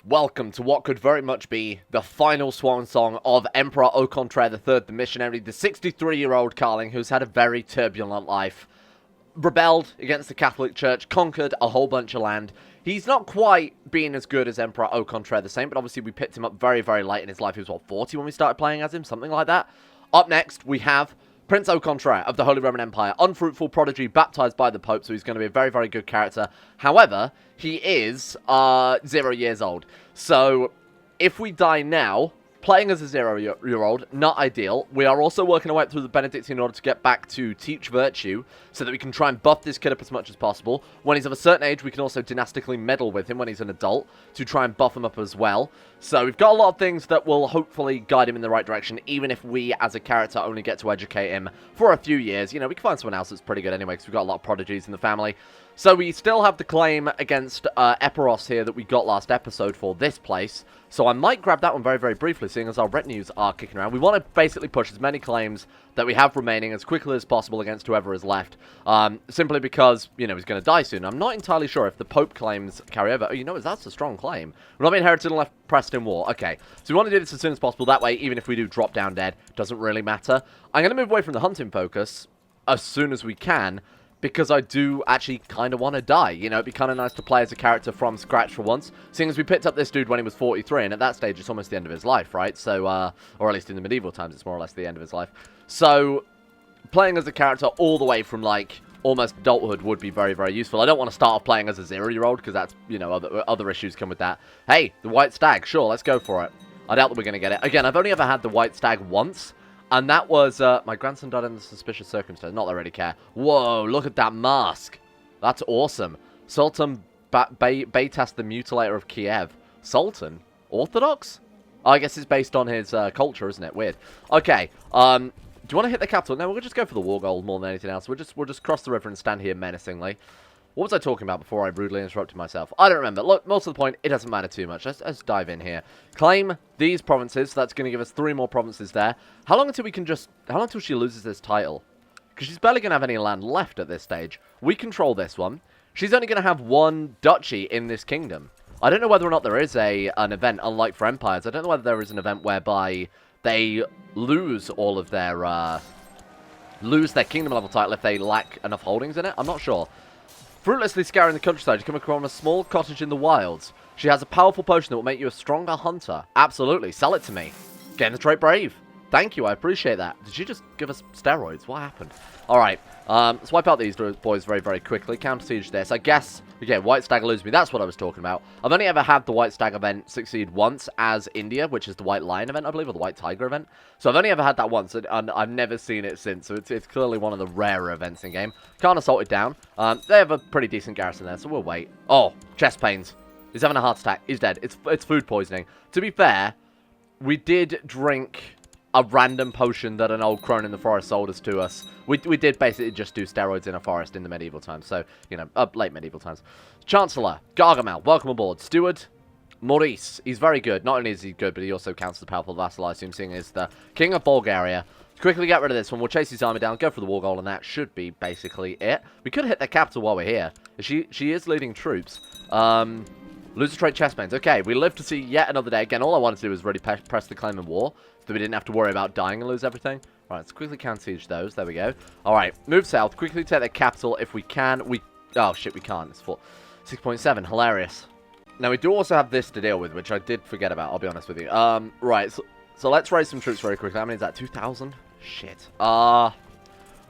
Welcome to what could very much be the final swan song of Emperor Au Contraire III, the missionary, the 63-year-old Karling, who's had a very turbulent life. Rebelled against the Catholic Church, conquered a whole bunch of land. He's not quite being as good as Emperor Au Contraire the Saint, but obviously we picked him up very, very late in his life. He was, what, 40 when we started playing as him? Something like that. Up next, we have Prince Au Contraire of the Holy Roman Empire, unfruitful prodigy, baptized by the Pope, so he's going to be a very, very good character. However, he is 0 years old. So, if we die now, playing as a 0-year-old, not ideal. We are also working our way up through the Benedictine in order to get back to Teach Virtue, so that we can try and buff this kid up as much as possible. When he's of a certain age, we can also dynastically meddle with him when he's an adult, to try and buff him up as well. So we've got a lot of things that will hopefully guide him in the right direction, even if we, as a character, only get to educate him for a few years. You know, we can find someone else that's pretty good anyway, because we've got a lot of prodigies in the family. So we still have the claim against Epilogue here that we got last episode for this place. So I might grab that one very, very briefly, seeing as our retinues are kicking around. We want to basically push as many claims that we have remaining as quickly as possible against whoever is left. Simply because, you know, he's going to die soon. I'm not entirely sure if the Pope claims carry over. Oh, you know what? That's a strong claim. We're not being inherited and left pressed in war. Okay, so we want to do this as soon as possible. That way, even if we do drop down dead, doesn't really matter. I'm going to move away from the hunting focus as soon as we can, because I do actually kind of want to die. You know, it'd be kind of nice to play as a character from scratch for once, seeing as we picked up this dude when he was 43, and at that stage, it's almost the end of his life, right? So, or at least in the medieval times, it's more or less the end of his life. So, playing as a character all the way from, like, almost adulthood would be very, very useful. I don't want to start off playing as a 0-year-old, because that's, you know, other issues come with that. Hey, the White Stag, sure, let's go for it. I doubt that we're going to get it. Again, I've only ever had the White Stag once, and that was, my grandson died under suspicious circumstances. Not that I really care. Whoa, look at that mask. That's awesome. Sultan Beytas the Mutilator of Kiev. Sultan? Orthodox? Oh, I guess it's based on his culture, isn't it? Weird. Okay, do you want to hit the capital? No, we'll just go for the war goal more than anything else. We'll just cross the river and stand here menacingly. What was I talking about before I rudely interrupted myself? I don't remember. Look, most of the point, it doesn't matter too much. Let's dive in here. Claim these provinces. So that's going to give us 3 more provinces there. How long until we can just... How long until she loses this title? Because she's barely going to have any land left at this stage. We control this one. She's only going to have 1 duchy in this kingdom. I don't know whether or not there is an event, unlike for empires. I don't know whether there is an event whereby they lose all of their... lose their kingdom level title if they lack enough holdings in it. I'm not sure. Fruitlessly scouring the countryside, you come across a small cottage in the wilds. She has a powerful potion that will make you a stronger hunter. Absolutely. Sell it to me. Gain the trait Brave. Thank you. I appreciate that. Did she just give us steroids? What happened? Alright. Let's wipe out these boys very, very quickly. Counter siege this. I guess, again, White Stag eludes me. That's what I was talking about. I've only ever had the White Stag event succeed once as India, which is the White Lion event, I believe, or the White Tiger event. So I've only ever had that once, and I've never seen it since. So it's clearly one of the rarer events in game. Can't assault it down. They have a pretty decent garrison there, so we'll wait. Oh, chest pains. He's having a heart attack. He's dead. It's food poisoning. To be fair, we did drink a random potion that an old crone in the forest sold us to us. We did basically just do steroids in a forest in the medieval times. So, you know, late medieval times. Chancellor, Gargamel, welcome aboard. Steward, Maurice, he's very good. Not only is he good, but he also counts as a powerful vassal, I assume, seeing as the King of Bulgaria. Quickly get rid of this one. We'll chase his army down, go for the war goal, and that should be basically it. We could hit their capital while we're here. She is leading troops. Lose a trait chestmates. Okay, we live to see yet another day. Again, all I wanted to do was really press the claim in war, so we didn't have to worry about dying and lose everything. All right, let's quickly counter siege those. There we go. All right, move south. Quickly take their capital if we can. Oh, shit, we can't. It's full. 6.7. Hilarious. Now, we do also have this to deal with, which I did forget about, I'll be honest with you. Right, so let's raise some troops very quickly. How many is that? 2,000? Shit.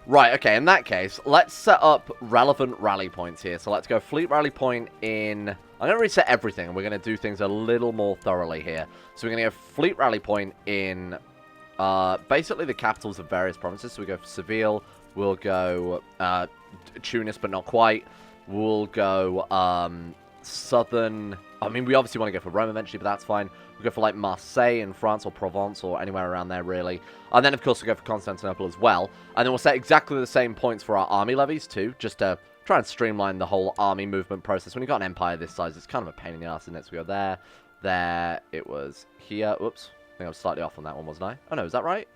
Right, okay, in that case, let's set up relevant rally points here. So let's go fleet rally point in... I'm going to reset everything, and we're going to do things a little more thoroughly here. So we're going to go fleet rally point in basically the capitals of various provinces. So we go for Seville, we'll go Tunis, but not quite. We'll go southern... I mean, we obviously want to go for Rome eventually, but that's fine. We'll go for, like, Marseille in France or Provence or anywhere around there, really. And then, of course, we'll go for Constantinople as well. And then we'll set exactly the same points for our army levies, too, just to try and streamline the whole army movement process. When you've got an empire this size, it's kind of a pain in the ass, isn't it? So we go there, there, it was here. Oops, I think I was slightly off on that one, wasn't I? Oh, no, is that right?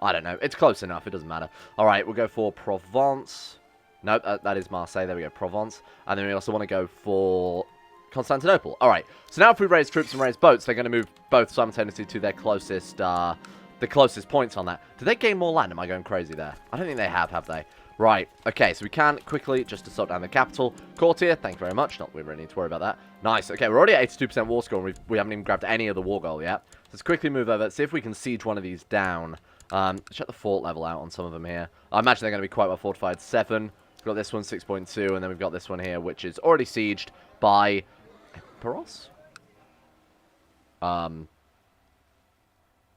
I don't know. It's close enough. It doesn't matter. All right, we'll go for Provence. Nope, that is Marseille. There we go, Provence. And then we also want to go for... Constantinople. Alright, so now if we raise troops and raise boats, they're going to move both simultaneously to their closest, the closest points on that. Do they gain more land? Am I going crazy there? I don't think they have they? Right, okay, so we can quickly, just to stop down the capital, courtier, thank you very much. Not we really need to worry about that. Nice, okay, we're already at 82% war score, and we haven't even grabbed any of the war goal yet. So let's quickly move over, see if we can siege one of these down. Check the fort level out on some of them here. I imagine they're going to be quite well fortified. 7, we've got this one, 6.2, and then we've got this one here, which is already sieged by Emperos?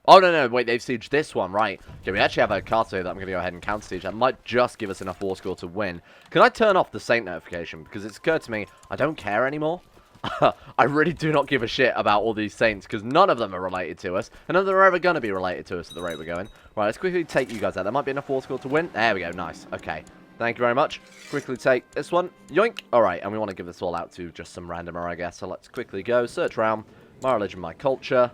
Oh, no, wait, they've sieged this one, right. Okay, we actually have a carto here that I'm going to go ahead and counter-siege. That might just give us enough war score to win. Can I turn off the Saint notification? Because it's occurred to me, I don't care anymore. I really do not give a shit about all these Saints, because none of them are related to us, and none of them are ever going to be related to us at the rate we're going. Right, let's quickly take you guys out. There might be enough war score to win. There we go, nice. Okay, thank you very much. Quickly take this one. Yoink. Alright, and we want to give this all out to just some randomer, I guess. So let's quickly go. Search realm. My religion, my culture.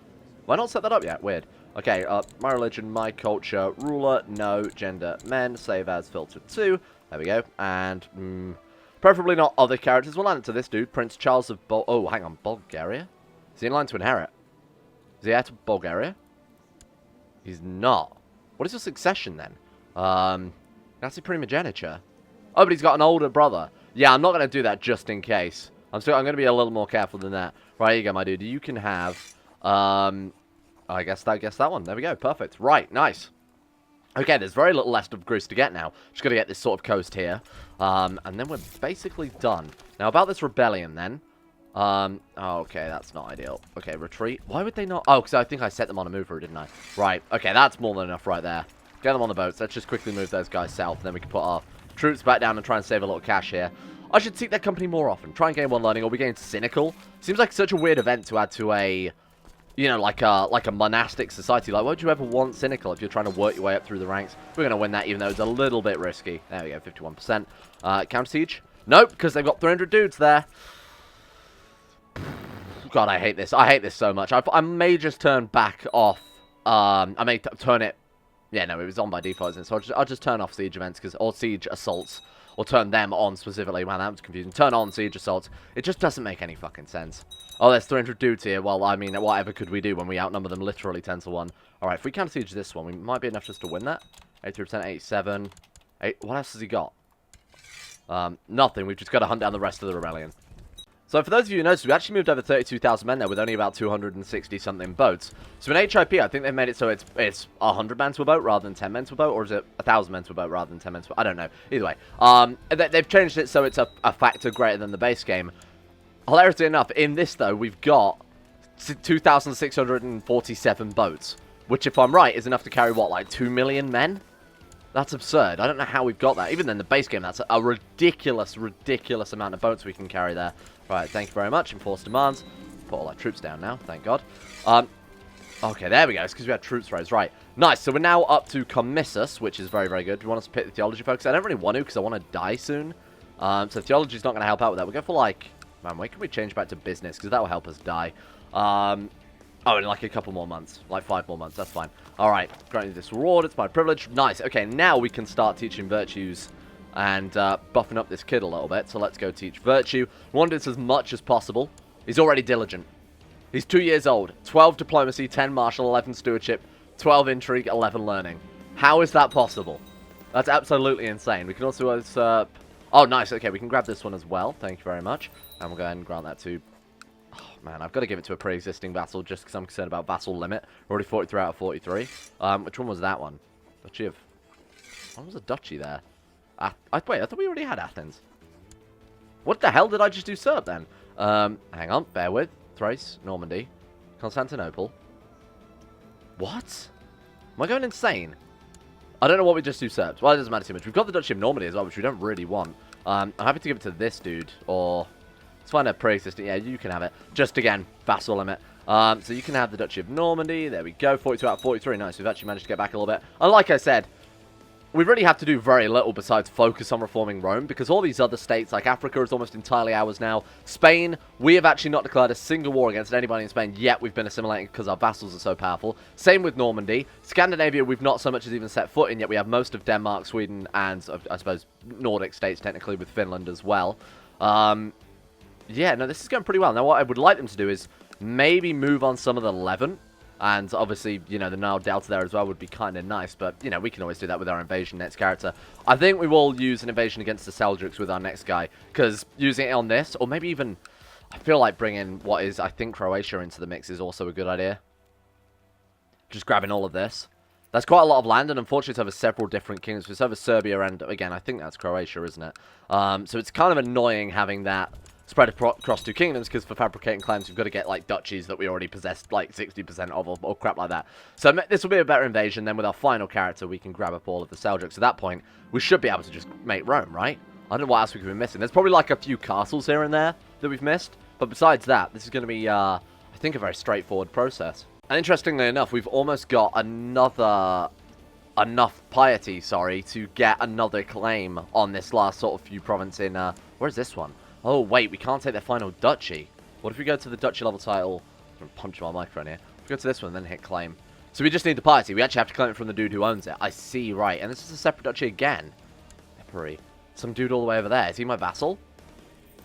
Why not set that up yet? Weird. Okay, my religion, my culture, ruler, no, gender, men, save as, filter 2. There we go. And, preferably not other characters. We'll land it to this dude, Prince Charles of oh, hang on, Bulgaria? Is he in line to inherit? Is he heir to Bulgaria? He's not. What is your succession, then? That's a primogeniture. Oh, but he's got an older brother. Yeah, I'm not going to do that just in case. I'm going to be a little more careful than that. Right, here you go, my dude. You can have, I guess that one. There we go. Perfect. Right. Nice. Okay, there's very little left of Greece to get now. Just got to get this sort of coast here. And then we're basically done. Now, about this rebellion, then. Oh, okay, that's not ideal. Okay, retreat. Why would they not? Oh, because I think I set them on a mover, didn't I? Right. Okay, that's more than enough right there. Get them on the boats. Let's just quickly move those guys south. And then we can put our troops back down and try and save a little cash here. I should seek their company more often. Try and gain one learning. Or we gain cynical. Seems like such a weird event to add to a... You know, like a monastic society. Like, why would you ever want cynical if you're trying to work your way up through the ranks? We're going to win that, even though it's a little bit risky. There we go, 51%. Counter siege? Nope, because they've got 300 dudes there. God, I hate this. I hate this so much. I may just turn back off. I may turn it. Yeah, no, it was on by default, isn't it? So I'll just turn off siege events, or siege assaults. Or turn them on specifically. Man, that was confusing. Turn on siege assaults. It just doesn't make any fucking sense. Oh, there's 300 dudes here. Well, I mean, whatever could we do when we outnumber them literally 10 to 1. Alright, if we counter siege this one, we might be enough just to win that. 83%, 87. What else has he got? Nothing. We've just got to hunt down the rest of the rebellion. So for those of you who noticed, we actually moved over 32,000 men there with only about 260-something boats. So in HIP, I think they've made it so it's 100 men to a boat rather than 10 men to a boat, or is it 1,000 men to a boat rather than 10 men to a boat? I don't know. Either way, they've changed it so it's a factor greater than the base game. Hilariously enough, in this though, we've got 2,647 boats, which, if I'm right, is enough to carry what, like 2 million men? That's absurd. I don't know how we've got that. Even in the base game, that's a ridiculous amount of boats we can carry there. Right, thank you very much. Enforce demands. Put all our troops down now, thank God. Okay, there we go. It's because we had troops raised. Right, nice. So we're now up to Commissus, which is very, very good. Do you want us to pick the theology focus? I don't really want to because I want to die soon. So theology's not going to help out with that. We'll go for, like... Man, when can we change back to business? Because that will help us die. Oh, in like a couple more months. Like 5 more months. That's fine. Alright. Granted this reward. It's my privilege. Nice. Okay, now we can start teaching virtues and buffing up this kid a little bit. So let's go teach virtue. We want this as much as possible. He's already diligent. He's 2 years old. 12 diplomacy, 10 martial, 11 stewardship, 12 intrigue, 11 learning. How is that possible? That's absolutely insane. We can also usurp... Oh, nice. Okay, we can grab this one as well. Thank you very much. And we'll go ahead and grant that to... Oh, man, I've got to give it to a pre-existing vassal just because I'm concerned about vassal limit. We're already 43 out of 43. Which one was that one? Duchy of... What was a duchy there? Wait, I thought we already had Athens. What the hell did I just usurp then? Hang on. Bear with. Thrace, Normandy, Constantinople. What? Am I going insane? I don't know what we just usurped. Well, it doesn't matter too much. We've got the Duchy of Normandy as well, which we don't really want. I'm happy to give it to this dude, or... Let's find a pre-existing... Yeah, you can have it. Just, again, vassal limit. So you can have the Duchy of Normandy. There we go. 42 out of 43. Nice. We've actually managed to get back a little bit. And like I said, we really have to do very little besides focus on reforming Rome, because all these other states, like Africa, is almost entirely ours now. Spain, we have actually not declared a single war against anybody in Spain, yet we've been assimilating because our vassals are so powerful. Same with Normandy. Scandinavia, we've not so much as even set foot in, yet we have most of Denmark, Sweden, and, I suppose, Nordic states, technically, with Finland as well. Yeah, no, this is going pretty well. Now, what I would like them to do is maybe move on some of the Levant. And obviously, you know, the Nile Delta there as well would be kind of nice. But, you know, we can always do that with our invasion next character. I think we will use an invasion against the Seljuks with our next guy. Because using it on this, or maybe even, I feel like bringing what is, I think, Croatia into the mix is also a good idea. Just grabbing all of this. That's quite a lot of land, and unfortunately it's over several different kingdoms. It's over Serbia, and again, I think that's Croatia, isn't it? So it's kind of annoying having that spread across two kingdoms, because for fabricating claims, you've got to get, like, duchies that we already possessed, like, 60% of, or crap like that. So this will be a better invasion. Then with our final character, we can grab up all of the Seljuks. At that point, we should be able to just make Rome, right? I don't know what else we could be missing. There's probably, like, a few castles here and there that we've missed. But besides that, this is going to be, I think, a very straightforward process. And interestingly enough, we've almost got enough piety, to get another claim on this last sort of few province in, where's this one? Oh, wait, we can't take their final duchy. What if we go to the duchy level title? I'm going to punch my microphone here. If we go to this one, then hit claim. So we just need the piety. We actually have to claim it from the dude who owns it. I see, right. And this is a separate duchy again. Epiri. Some dude all the way over there. Is he my vassal?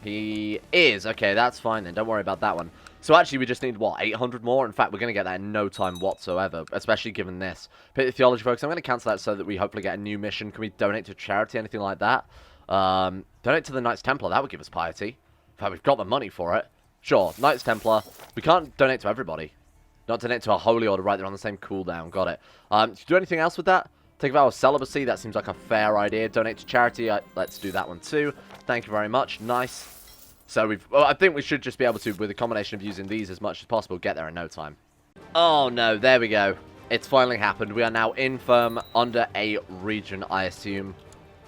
He is. Okay, that's fine then. Don't worry about that one. So actually, we just need, what, 800 more? In fact, we're going to get that in no time whatsoever, especially given this. Pit the theology focus. I'm going to cancel that so that we hopefully get a new mission. Can we donate to charity, anything like that? Donate to the Knights Templar. That would give us piety. In fact, we've got the money for it. Sure, Knights Templar. We can't donate to everybody. Not donate to a Holy Order. Right, they're on the same cooldown. Got it. Do anything else with that? Take a vow of celibacy. That seems like a fair idea. Donate to charity. Let's do that one too. Thank you very much. Nice. So I think we should just be able to, with a combination of using these as much as possible, get there in no time. Oh no, there we go. It's finally happened. We are now infirm under a region, I assume.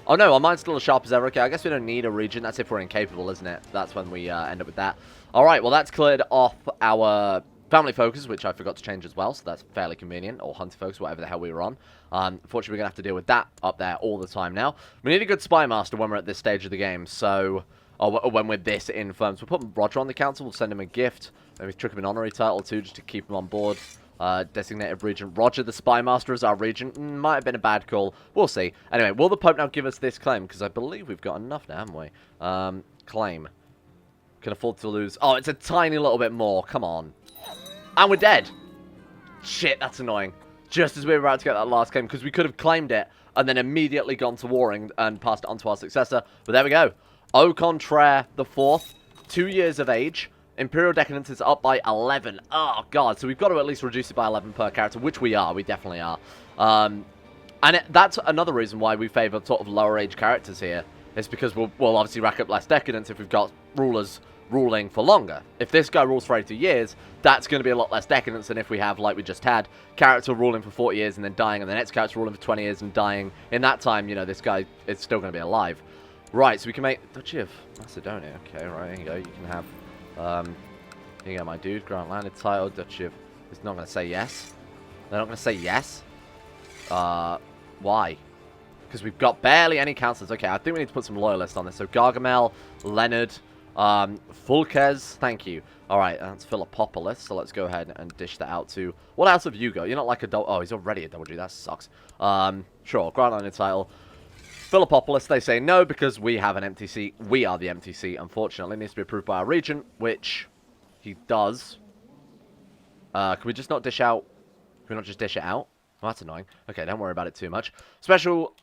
Oh no, our mind's still as sharp as ever. Okay, I guess we don't need a region. That's if we're incapable, isn't it? That's when we end up with that. Alright, well that's cleared off our family focus, which I forgot to change as well, so that's fairly convenient. Or hunter focus, whatever the hell we were on. Unfortunately, we're going to have to deal with that up there all the time now. We need a good spy master when we're at this stage of the game, so... Or when we're this infirm. So we'll put Roger on the council. We'll send him a gift. Maybe trick him an honorary title too, just to keep him on board. Designated regent. Roger the spy master as our regent. Might have been a bad call. We'll see. Anyway, will the Pope now give us this claim? Because I believe we've got enough now, haven't we? Claim. Can afford to lose. Oh, it's a tiny little bit more. Come on. And we're dead. Shit, that's annoying. Just as we were about to get that last claim. Because we could have claimed it and then immediately gone to warring and passed it on to our successor. But there we go. Au contraire, the 4th, 2 years of age. Imperial decadence is up by 11. Oh, God. So we've got to at least reduce it by 11 per character, which we are. We definitely are. That's another reason why we favour sort of lower age characters here. It's because we'll obviously rack up less decadence if we've got rulers ruling for longer. If this guy rules for 80 years, that's going to be a lot less decadence than if we have, like we just had, character ruling for 40 years and then dying, and the next character ruling for 20 years and dying. In that time, you know, this guy is still going to be alive. Right, so we can make Duchy of Macedonia. Okay, right, there you go. You can have, here you go, my dude. Grant landed title, Duchy of... It's not going to say yes. They're not going to say yes. Why? Because we've got barely any councillors. Okay, I think we need to put some loyalists on this. So Gargamel, Leonard, Fulkes, thank you. Alright, that's Philippopolis, so let's go ahead and dish that out to... What else have you got? You're not like a double... Oh, he's already a double G, that sucks. Sure, Grant landed title. Philippopolis, they say no because we have an empty seat. We are the empty seat, unfortunately. It needs to be approved by our regent, which he does. Can we just not dish out? Can we not just dish it out? Oh, that's annoying. Okay, don't worry about it too much. Special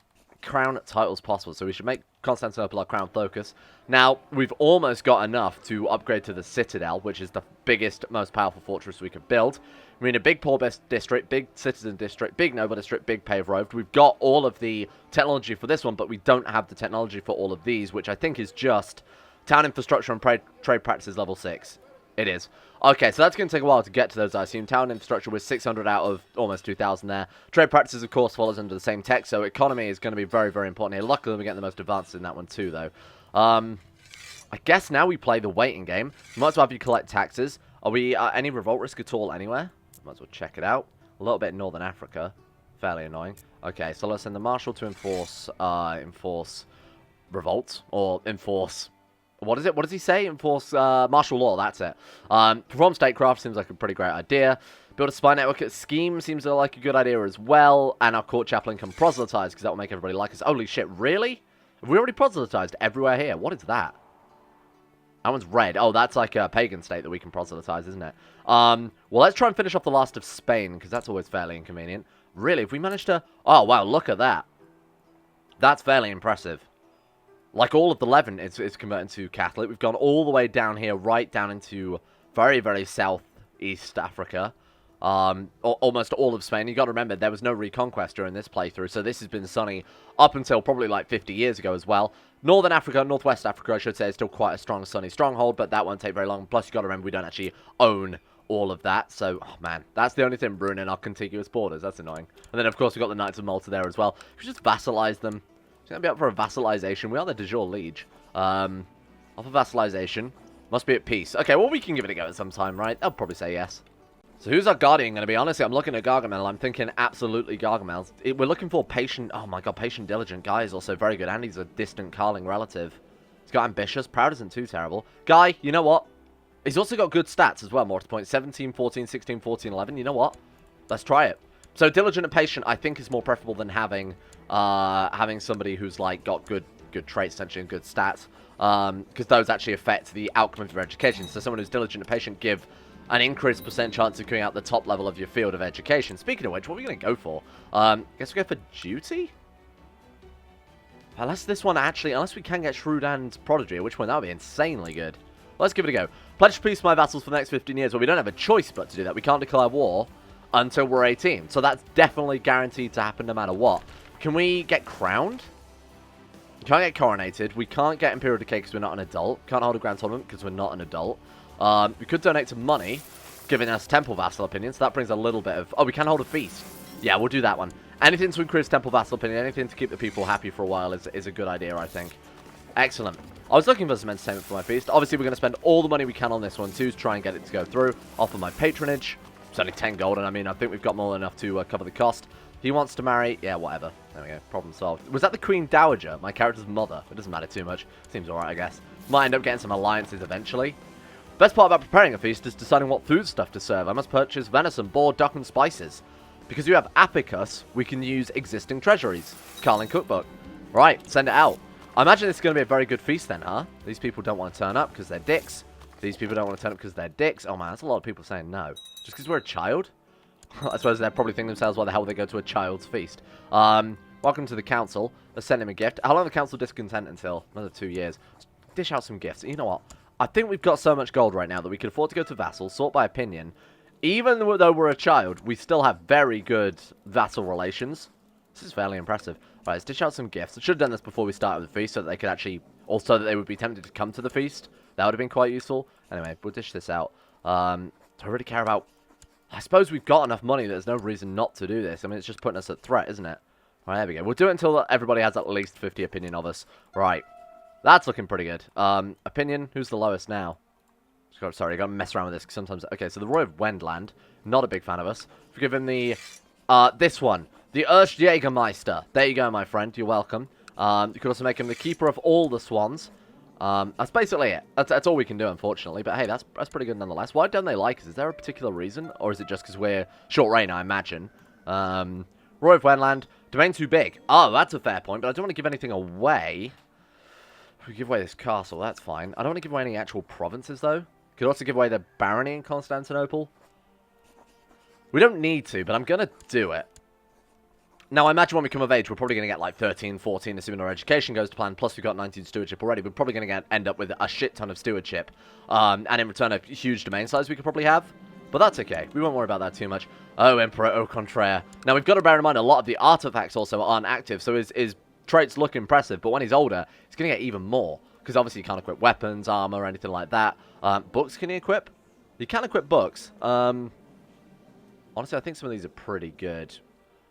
crown titles possible, so we should make Constantinople our crown focus. Now, we've almost got enough to upgrade to the Citadel, which is the biggest, most powerful fortress we could build. We're in a big poor district, big citizen district, big noble district, big paved road. We've got all of the technology for this one, but we don't have the technology for all of these, which I think is just town infrastructure and trade practices level 6. It is. Okay, so that's going to take a while to get to those, I assume. Town infrastructure was 600 out of almost 2,000 there. Trade practices, of course, follows under the same tech, so economy is going to be very, very important here. Luckily, we're getting the most advanced in that one too, though. I guess now we play the waiting game. Might as well have you collect taxes. Are we any revolt risk at all anywhere? Might as well check it out. A little bit in Northern Africa. Fairly annoying. Okay, so let's send the Marshal to enforce revolt, or enforce... What is it? What does he say? Enforce martial law, that's it. Perform statecraft seems like a pretty great idea. Build a spy network at scheme seems like a good idea as well. And our court chaplain can proselytize, because that will make everybody like us. Holy shit, really? Have we already proselytized everywhere here? What is that? That one's red. Oh, that's like a pagan state that we can proselytize, isn't it? Well, let's try and finish off the last of Spain, because that's always fairly inconvenient. Really, if we manage to... Oh, wow, look at that. That's fairly impressive. Like, all of the Levant is converting to Catholic. We've gone all the way down here, right down into very, very southeast Africa. Almost all of Spain. You got to remember, there was no reconquest during this playthrough, so this has been sunny up until probably like 50 years ago as well. Northern Africa, Northwest Africa, I should say, is still quite a strong sunny stronghold, but that won't take very long. Plus, you got to remember, we don't actually own all of that, so, oh man, that's the only thing ruining our contiguous borders. That's annoying. And then, of course, we've got the Knights of Malta there as well. We should just vassalize them. It's going to be up for a vassalization. We are the de jure liege. Off of vassalization. Must be at peace. Okay, well, we can give it a go at some time, right? I'll probably say yes. So who's our guardian going to be? Honestly, I'm looking at Gargamel. I'm thinking absolutely Gargamel. We're looking for patient... Oh my god, patient diligent. Guy is also very good, and he's a distant Karling relative. He's got ambitious. Proud isn't too terrible. Guy, you know what? He's also got good stats as well, more to the point. 17, 14, 16, 14, 11. You know what? Let's try it. So diligent and patient, I think, is more preferable than having somebody who's like got good traits, essentially, and good stats. Because those actually affect the outcome of your education. So someone who's diligent and patient give an increased percent chance of coming out the top level of your field of education. Speaking of which, what are we going to go for? Guess we go for duty? Unless this one actually... Unless we can get Shrewd and Prodigy, at which point that would be insanely good. Let's give it a go. Pledge peace to my vassals for the next 15 years. Well, we don't have a choice but to do that. We can't declare war until we're 18. So that's definitely guaranteed to happen no matter what. Can we get crowned? We can't get coronated. We can't get Imperial Decay because we're not an adult. Can't hold a grand tournament because we're not an adult. We could donate some money, giving us Temple Vassal Opinion, so that brings a little bit of... Oh, we can hold a feast. Yeah, we'll do that one. Anything to increase Temple Vassal Opinion, anything to keep the people happy for a while is a good idea, I think. Excellent. I was looking for some entertainment for my feast. Obviously, we're going to spend all the money we can on this one, too, to try and get it to go through. Offer my patronage. It's only 10 gold, and I mean, I think we've got more than enough to cover the cost. He wants to marry... Yeah, whatever. There we go. Problem solved. Was that the Queen Dowager? My character's mother. It doesn't matter too much. Seems alright, I guess. Might end up getting some alliances eventually. Best part about preparing a feast is deciding what food stuff to serve. I must purchase venison, boar, duck, and spices. Because you have Apicus, we can use existing treasuries. Karling Cookbook. Right, send it out. I imagine it's going to be a very good feast then, huh? These people don't want to turn up because they're dicks. These people don't want to turn up because they're dicks. Oh man, that's a lot of people saying no. Just because we're a child? I suppose they're probably thinking themselves, why the hell would they go to a child's feast? Welcome to the council. Let's send him a gift. How long the council discontent until? Another 2 years. Let's dish out some gifts. You know what? I think we've got so much gold right now that we can afford to go to Vassal, sort by opinion. Even though we're a child, we still have very good vassal relations. This is fairly impressive. Right, let's dish out some gifts. I should have done this before we started the feast so that they could actually... Also, that they would be tempted to come to the feast. That would have been quite useful. Anyway, we'll dish this out. Do I really care about... I suppose we've got enough money that there's no reason not to do this. I mean, it's just putting us at threat, isn't it? Right, there we go. We'll do it until everybody has at least 50 opinion of us. Right. That's looking pretty good. Opinion, who's the lowest now? Sorry, I gotta mess around with this, because sometimes... Okay, so the Roy of Wendland, not a big fan of us. Forgive him the... this one. The Erstjägermeister. There you go, my friend. You're welcome. You could also make him the keeper of all the swans. That's basically it. That's all we can do, unfortunately. But hey, that's pretty good nonetheless. Why don't they like us? Is there a particular reason? Or is it just because we're short reign, I imagine? Roy of Wendland. Domain too big. Oh, that's a fair point, but I don't want to give anything away. If we give away this castle, that's fine. I don't want to give away any actual provinces, though. Could also give away the barony in Constantinople. We don't need to, but I'm going to do it. Now, I imagine when we come of age, we're probably going to get like 13, 14, assuming our education goes to plan. Plus, we've got 19 stewardship already. We're probably going to end up with a shit ton of stewardship. And in return, a huge domain size we could probably have. But that's okay. We won't worry about that too much. Oh, Emperor au contraire. Now, we've got to bear in mind, a lot of the artifacts also aren't active. So his traits look impressive. But when he's older, he's going to get even more. Because obviously, you can't equip weapons, armor, or anything like that. Books can he equip? He can equip books. Honestly, I think some of these are pretty good.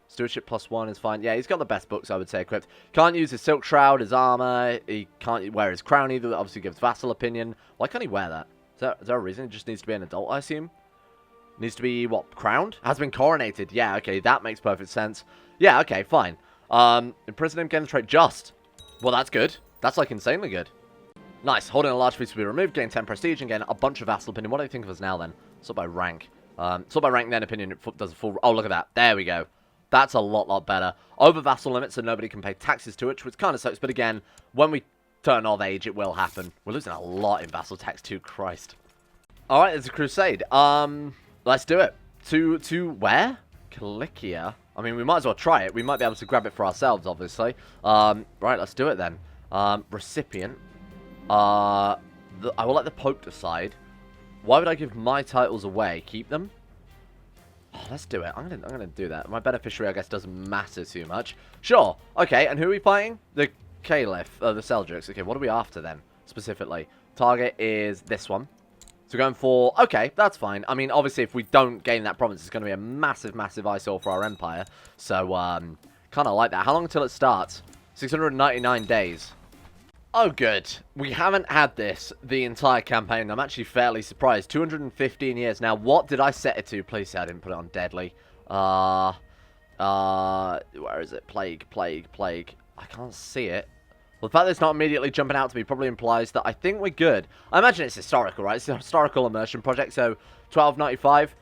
Stewardship +1 is fine. Yeah, he's got the best books, I would say, equipped. Can't use his silk shroud, his armor. He can't wear his crown either. That obviously gives vassal opinion. Why can't he wear that? Is there a reason? He just needs to be an adult, I assume? Needs to be, what, crowned? Has been coronated. Yeah, okay, that makes perfect sense. Yeah, okay, fine. Imprison him, gain the trait just. Well, that's good. That's, like, insanely good. Nice. Holding a large feast will be removed, gain 10 prestige, and gain a bunch of vassal opinion. What do you think of us now, then? Sort by rank. Sort by rank, then opinion does a full... Oh, look at that. There we go. That's a lot better. Over vassal limits, so nobody can pay taxes to it, which kind of sucks. But again, when we turn of age, it will happen. We're losing a lot in Vassal Tax too, Christ. Alright, there's a Crusade. Let's do it. To where? Calicia? I mean, we might as well try it. We might be able to grab it for ourselves, obviously. Right, let's do it then. Recipient. I will let the Pope decide. Why would I give my titles away? Keep them? Oh, let's do it. I'm gonna do that. My beneficiary, I guess, doesn't matter too much. Sure. Okay, and who are we fighting? The Caliph, the Seljuks. Okay, what are we after then, specifically? Target is this one. So we're going for... Okay, that's fine. I mean, obviously, if we don't gain that province, it's going to be a massive, massive eyesore for our empire. So, kind of like that. How long until it starts? 699 days. Oh, good. We haven't had this the entire campaign. I'm actually fairly surprised. 215 years. Now, what did I set it to? Please say I didn't put it on deadly. Where is it? Plague, plague, plague. I can't see it. Well, the fact that it's not immediately jumping out to me probably implies that I think we're good. I imagine it's historical, right? It's a historical immersion project, so 1295,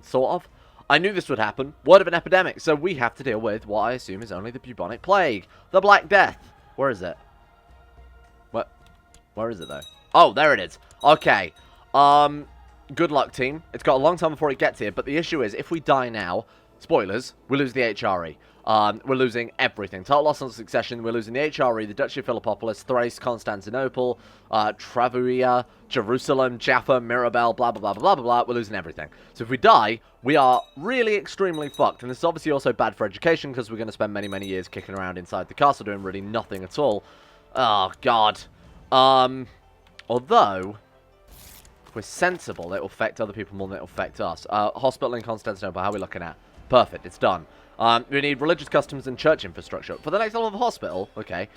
sort of. I knew this would happen. Word of an epidemic, so we have to deal with what I assume is only the bubonic plague. The Black Death. Where is it? What? Where is it, though? Oh, there it is. Okay. Good luck, team. It's got a long time before it gets here, but the issue is, if we die now, spoilers, we lose the HRE. We're losing everything. Total loss on succession. We're losing the HRE, the Duchy of Philippopolis, Thrace, Constantinople, Travuia, Jerusalem, Jaffa, Mirabel, blah, blah, blah, blah, blah, blah. We're losing everything. So if we die, we are really extremely fucked. And this is obviously also bad for education because we're going to spend many, many years kicking around inside the castle doing really nothing at all. Oh, God. Although, if we're sensible, it will affect other people more than it will affect us. Hospital in Constantinople, how are we looking at? Perfect, it's done. We need religious customs and church infrastructure. For the next level of hospital, okay.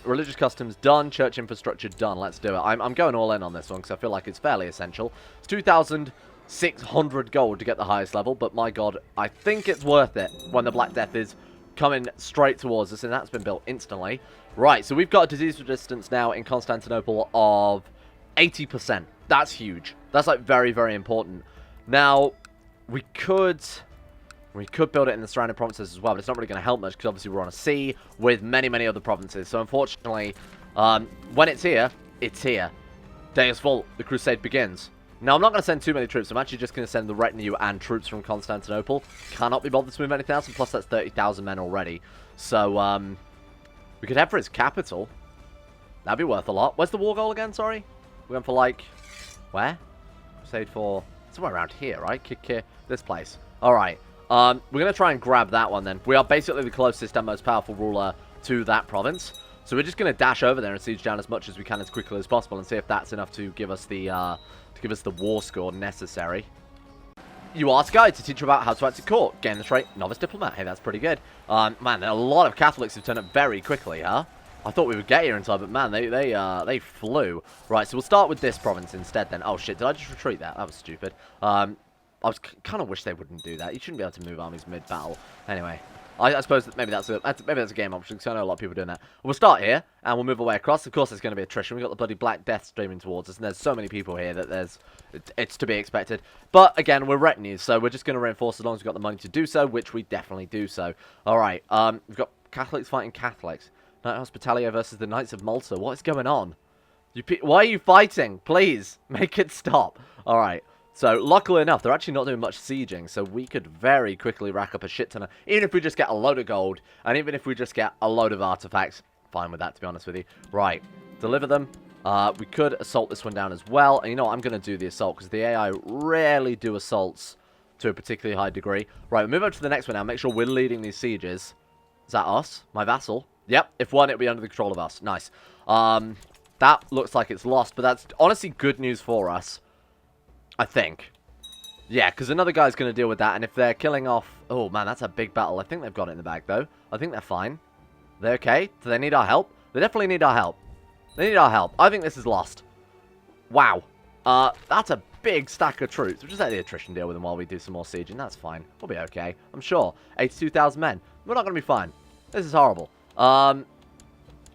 Religious customs done, church infrastructure done. Let's do it. I'm going all in on this one because I feel like it's fairly essential. It's 2,600 gold to get the highest level, but my god, I think it's worth it when the Black Death is coming straight towards us, and that's been built instantly. Right, so we've got a disease resistance now in Constantinople of 80%. That's huge. That's like very, very important. Now, we could build it in the surrounding provinces as well, but it's not really going to help much because obviously we're on a sea with many, many other provinces. So unfortunately, when it's here, it's here. Day is full. The Crusade begins. Now, I'm not going to send too many troops. I'm actually just going to send the retinue and troops from Constantinople. Cannot be bothered to move anything else, and plus that's 30,000 men already. So, we could head for its capital. That'd be worth a lot. Where's the war goal again, sorry? We're going for, like, where? Crusade for somewhere around here, right? This place. Alright. We're going to try and grab that one then. We are basically the closest and most powerful ruler to that province. So we're just going to dash over there and siege down as much as we can as quickly as possible and see if that's enough to give us the war score necessary. You ask guide to teach you about how to act at court. Gain the trait novice diplomat. Hey, that's pretty good. Man, a lot of Catholics have turned up very quickly, huh? I thought we would get here in time, but man, they flew. Right, so we'll start with this province instead then. Oh shit, did I just retreat that? That was stupid. I was kind of wish they wouldn't do that. You shouldn't be able to move armies mid-battle. Anyway, I suppose that maybe that's a game option, because I know a lot of people doing that. We'll start here, and we'll move our way across. Of course, there's going to be attrition. We've got the bloody Black Death streaming towards us, and there's so many people here that it's to be expected. But, again, we're retinues, so we're just going to reinforce as long as we've got the money to do so, which we definitely do so. Alright, we've got Catholics fighting Catholics. Knight Hospitalia versus the Knights of Malta. What is going on? Why are you fighting? Please, make it stop. Alright. So, luckily enough, they're actually not doing much sieging, so we could very quickly rack up a shit ton of... Even if we just get a load of gold, and even if we just get a load of artifacts, fine with that, to be honest with you. Right, deliver them. We could assault this one down as well, and you know what, I'm going to do the assault, because the AI rarely do assaults to a particularly high degree. Right, we'll move on to the next one now, make sure we're leading these sieges. Is that us? My vassal? Yep, if won, it'll be under the control of us. Nice. That looks like it's lost, but that's honestly good news for us. I think. Yeah, because another guy's going to deal with that, and if they're killing off... Oh, man, that's a big battle. I think they've got it in the bag, though. I think they're fine. They're okay? Do they need our help? They definitely need our help. They need our help. I think this is lost. Wow. That's a big stack of troops. We'll just let the attrition deal with them while we do some more sieging. That's fine. We'll be okay. I'm sure. 82,000 men. We're not going to be fine. This is horrible. Are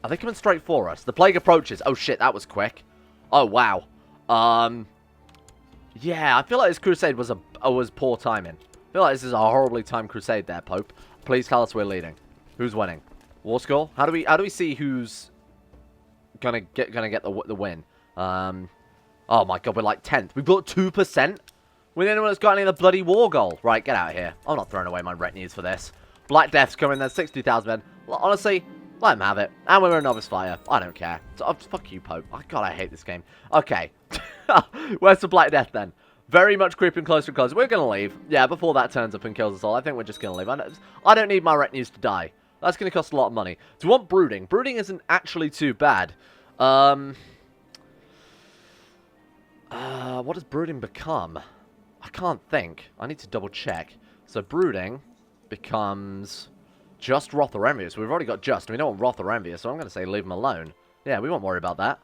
they coming straight for us? The plague approaches. Oh, shit, that was quick. Oh, wow. Yeah, I feel like this crusade was poor timing. I feel like this is a horribly timed crusade there, Pope. Please tell us we're leading. Who's winning? War score? How do we see who's gonna get the win. Oh my god, we're like 10th. We've got 2%. We're the only one that's got any of the bloody war goal. Right, get out of here. I'm not throwing away my retinues for this. Black Death's coming, there's 60,000 men. Honestly, let him have it. And we're a novice fire. I don't care. So, fuck you, Pope. Oh, god, I hate this game. Okay. Where's the Black Death then? Very much creeping closer and closer. We're going to leave. Yeah, before that turns up and kills us all, I think we're just going to leave. I don't need my retinues to die. That's going to cost a lot of money. Do you want brooding? Brooding isn't actually too bad. What does brooding become? I can't think. I need to double check. So brooding becomes just wrath or envious. We've already got just, and we don't want wrath or envious, so I'm going to say leave them alone. Yeah, we won't worry about that.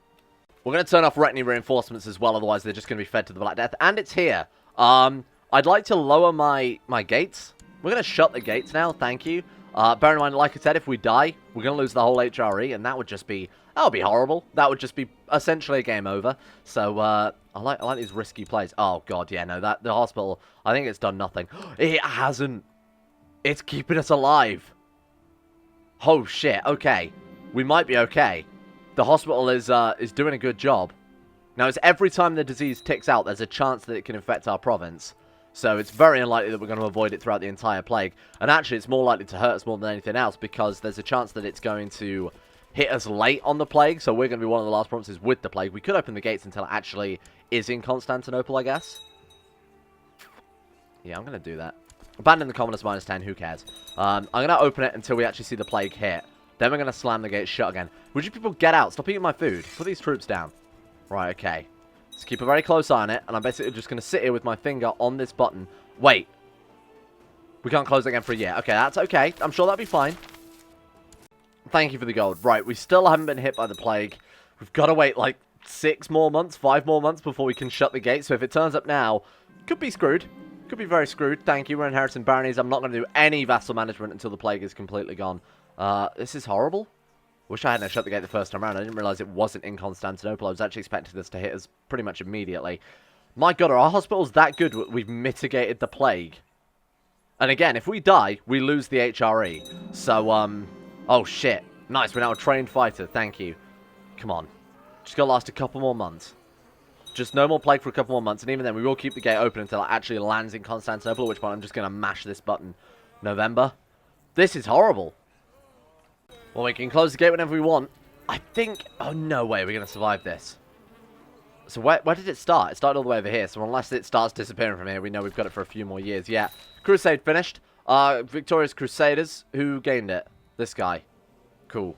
We're going to turn off retinue reinforcements as well, otherwise they're just going to be fed to the Black Death. And it's here. I'd like to lower my gates. We're going to shut the gates now, thank you. Bear in mind, like I said, if we die, we're going to lose the whole HRE, and that would be horrible. That would just be essentially a game over. So, I like these risky plays. Oh, God, yeah, no, the hospital, I think it's done nothing. It hasn't. It's keeping us alive. Oh, shit, okay. We might be okay. The hospital is doing a good job. Now, it's every time the disease ticks out, there's a chance that it can infect our province. So it's very unlikely that we're going to avoid it throughout the entire plague. And actually, it's more likely to hurt us more than anything else, because there's a chance that it's going to hit us late on the plague. So we're going to be one of the last provinces with the plague. We could open the gates until it actually is in Constantinople, I guess. Yeah, I'm going to do that. Abandon the commoners -10, who cares? I'm going to open it until we actually see the plague hit. Then we're going to slam the gate shut again. Would you people get out? Stop eating my food. Put these troops down. Right, okay. Just keep a very close eye on it. And I'm basically just going to sit here with my finger on this button. Wait. We can't close it again for a year. Okay, that's okay. I'm sure that'll be fine. Thank you for the gold. Right, we still haven't been hit by the plague. We've got to wait like 6 more months, 5 more months before we can shut the gate. So if it turns up now, could be screwed. Could be very screwed. Thank you. We're inheriting baronies. I'm not going to do any vassal management until the plague is completely gone. This is horrible. Wish I hadn't shut the gate the first time around. I didn't realise it wasn't in Constantinople. I was actually expecting this to hit us pretty much immediately. My god, are our hospitals that good? We've mitigated the plague. And again, if we die, we lose the HRE. So, oh shit. Nice, we're now a trained fighter. Thank you. Come on. Just gotta last a couple more months. Just no more plague for a couple more months. And even then, we will keep the gate open until it actually lands in Constantinople, at which point I'm just gonna mash this button. November. This is horrible. Well, we can close the gate whenever we want. I think... Oh, no way. We're going to survive this. So where did it start? It started all the way over here. So unless it starts disappearing from here, we know we've got it for a few more years. Yeah. Crusade finished. Victorious Crusaders. Who gained it? This guy. Cool.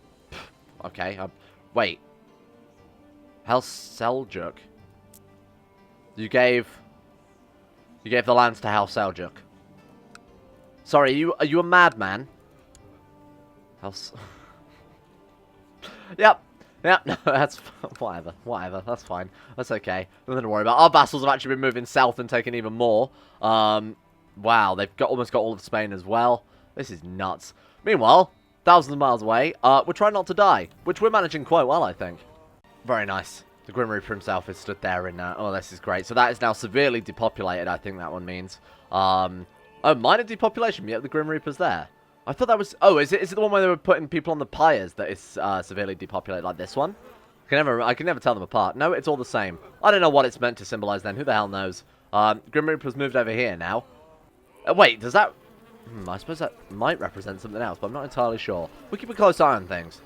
Okay. Wait. House Seljuk. You gave the lands to House Seljuk. Sorry, are you a madman? House... Yep, no, that's... Whatever, that's fine. That's okay. Nothing to worry about. Our vassals have actually been moving south and taking even more. Wow, they've almost got all of Spain as well. This is nuts. Meanwhile, thousands of miles away, we're trying not to die, which we're managing quite well, I think. Very nice. The Grim Reaper himself is stood there in... oh, this is great. So that is now severely depopulated, I think that one means. Oh, minor depopulation, yet the Grim Reaper's there. I thought that was... Oh, is it the one where they were putting people on the pyres that is severely depopulated like this one? I can never tell them apart. No, it's all the same. I don't know what it's meant to symbolize then. Who the hell knows? Grim Reaper's moved over here now. Wait, does that... I suppose that might represent something else, but I'm not entirely sure. We'll keep a close eye on things.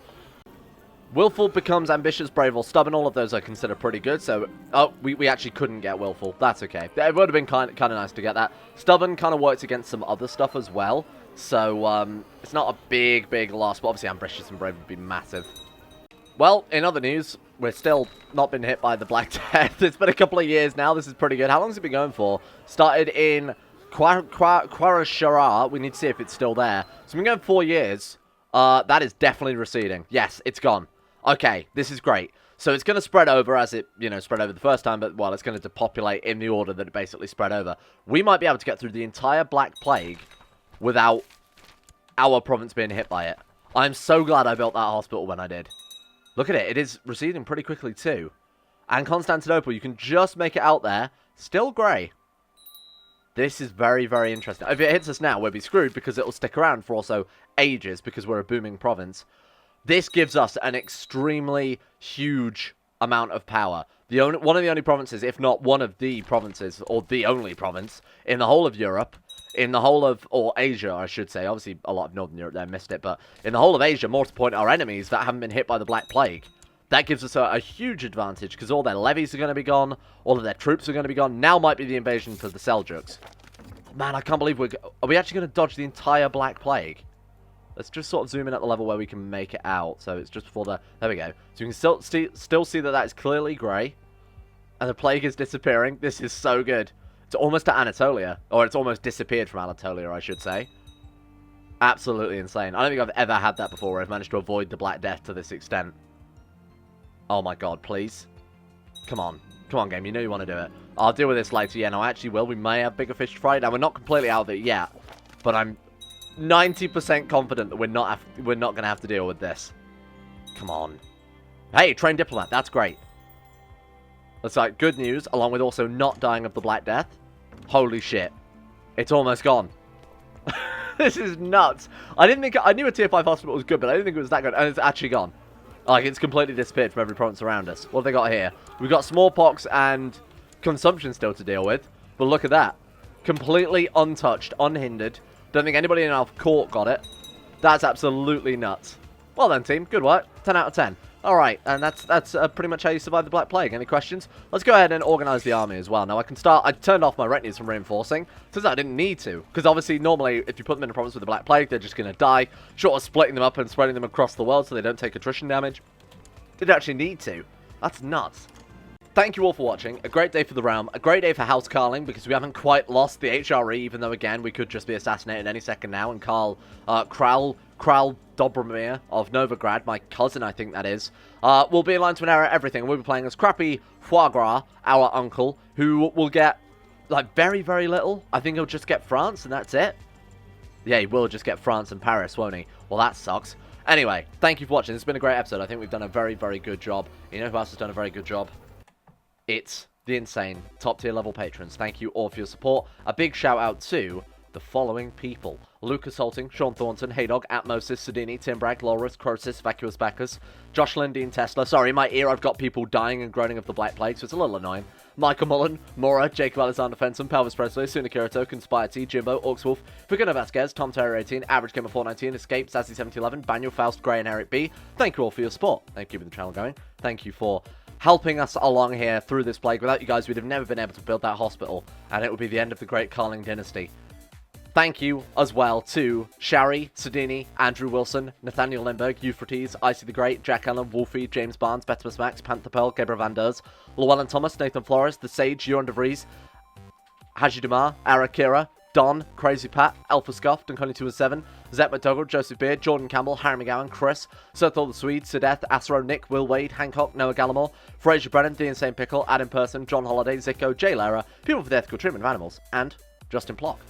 Willful becomes ambitious, brave, or stubborn. All of those I consider pretty good, so... Oh, we actually couldn't get willful. That's okay. It would have been kind of nice to get that. Stubborn kind of works against some other stuff as well. So, it's not a big loss, but obviously ambitious and brave would be massive. Well, in other news, we're still not been hit by the Black Death. It's been a couple of years now. This is pretty good. How long has it been going for? Started in Quarashara. We need to see if it's still there. So we've been going 4 years. That is definitely receding. Yes, it's gone. Okay, this is great. So it's going to spread over as it, spread over the first time, but, well, it's going to depopulate in the order that it basically spread over. We might be able to get through the entire Black Plague without our province being hit by it. I'm so glad I built that hospital when I did. Look at it. It is receding pretty quickly too. And Constantinople, you can just make it out there. Still grey. This is very, very interesting. If it hits us now, we'll be screwed because it'll stick around for also ages because we're a booming province. This gives us an extremely huge amount of power. One of the only provinces, if not one of the provinces, or the only province, in the whole of Europe, in the whole of, or Asia, I should say. Obviously, a lot of Northern Europe there missed it, but in the whole of Asia, more to the point, our enemies that haven't been hit by the Black Plague. That gives us a huge advantage, because all their levies are going to be gone, all of their troops are going to be gone. Now might be the invasion for the Seljuks. Man, I can't believe are we actually going to dodge the entire Black Plague? Let's just sort of zoom in at the level where we can make it out. So it's just before the... There we go. So you can still see that is clearly grey. And the plague is disappearing. This is so good. It's almost to Anatolia. Or it's almost disappeared from Anatolia, I should say. Absolutely insane. I don't think I've ever had that before where I've managed to avoid the Black Death to this extent. Oh my god, please. Come on. Come on, game. You know you want to do it. I'll deal with this later. Yeah, no, I actually will. We may have bigger fish to fry. Now, we're not completely out of it yet. But I'm 90% confident that we're not going to have to deal with this. Come on. Hey, trained diplomat. That's great. That's like good news, along with also not dying of the Black Death. Holy shit. It's almost gone. This is nuts. I knew a tier 5 hospital was good, but I didn't think it was that good. And it's actually gone. Like, it's completely disappeared from every province around us. What have they got here? We've got smallpox and consumption still to deal with. But look at that. Completely untouched, unhindered. Don't think anybody in our court got it. That's absolutely nuts. Well then, team. Good work. 10 out of 10. Alright, and that's pretty much how you survive the Black Plague. Any questions? Let's go ahead and organise the army as well. Now, I can start... I turned off my retinues from reinforcing. Turns out I didn't need to. Because obviously, normally, if you put them in a province with the Black Plague, they're just going to die. Short of splitting them up and spreading them across the world so they don't take attrition damage. Didn't actually need to. That's nuts. Thank you all for watching. A great day for the realm. A great day for House Karling, because we haven't quite lost the HRE, even though, again, we could just be assassinated any second now. And Karl Dobromir of Novigrad, my cousin, I think that is, will be aligned to inherit everything. We'll be playing as crappy Foie Gras, our uncle, who will get, like, very, very little. I think he'll just get France, and that's it. Yeah, he will just get France and Paris, won't he? Well, that sucks. Anyway, thank you for watching. It's been a great episode. I think we've done a very, very good job. You know who else has done a very good job? It's the insane top-tier level patrons. Thank you all for your support. A big shout-out to the following people: Lucas Holting, Sean Thornton, Haydog, Atmosis, Sudini, Tim Bragg, Loris, Crosis, Vacuous Bacchus, Josh Lindeen, Tesla. Sorry, in my ear I've got people dying and groaning of the Black Plague, so it's a little annoying. Michael Mullen, Mora, Jacob Alexander Fenton, Pelvis Presley, Suna Kirito, Conspire T, Jimbo, Orcswolf, Faguna Vasquez, Tom Terry 18, Average Gamer 419, Escape, Sassy 7011, Baniel Faust, Grey, and Eric B. Thank you all for your support. Thank you for keeping the channel going. Thank you for helping us along here through this plague. Without you guys, we'd have never been able to build that hospital, and it would be the end of the Great Karling dynasty. Thank you as well to Shari, Sudini, Andrew Wilson, Nathaniel Lindbergh, Euphrates, Icy the Great, Jack Allen, Wolfie, James Barnes, Betimus Max, Panther Pearl, Gabriel Van Ders, Llewellyn Thomas, Nathan Flores, The Sage, Joran de Vries, Haji Dumar, Arakira, Don, Crazy Pat, Alpha Scuff, Dunconi217, Zep McDougall, Joseph Beard, Jordan Campbell, Harry McGowan, Chris, Sirthal the Swede, Sudeth, Asro, Nick, Will Wade, Hancock, Noah Gallimore, Fraser Brennan, The Insane Pickle, Adam Person, John Holiday, Zico, Jay Lara, People for the Ethical Treatment of Animals, and Justin Plock.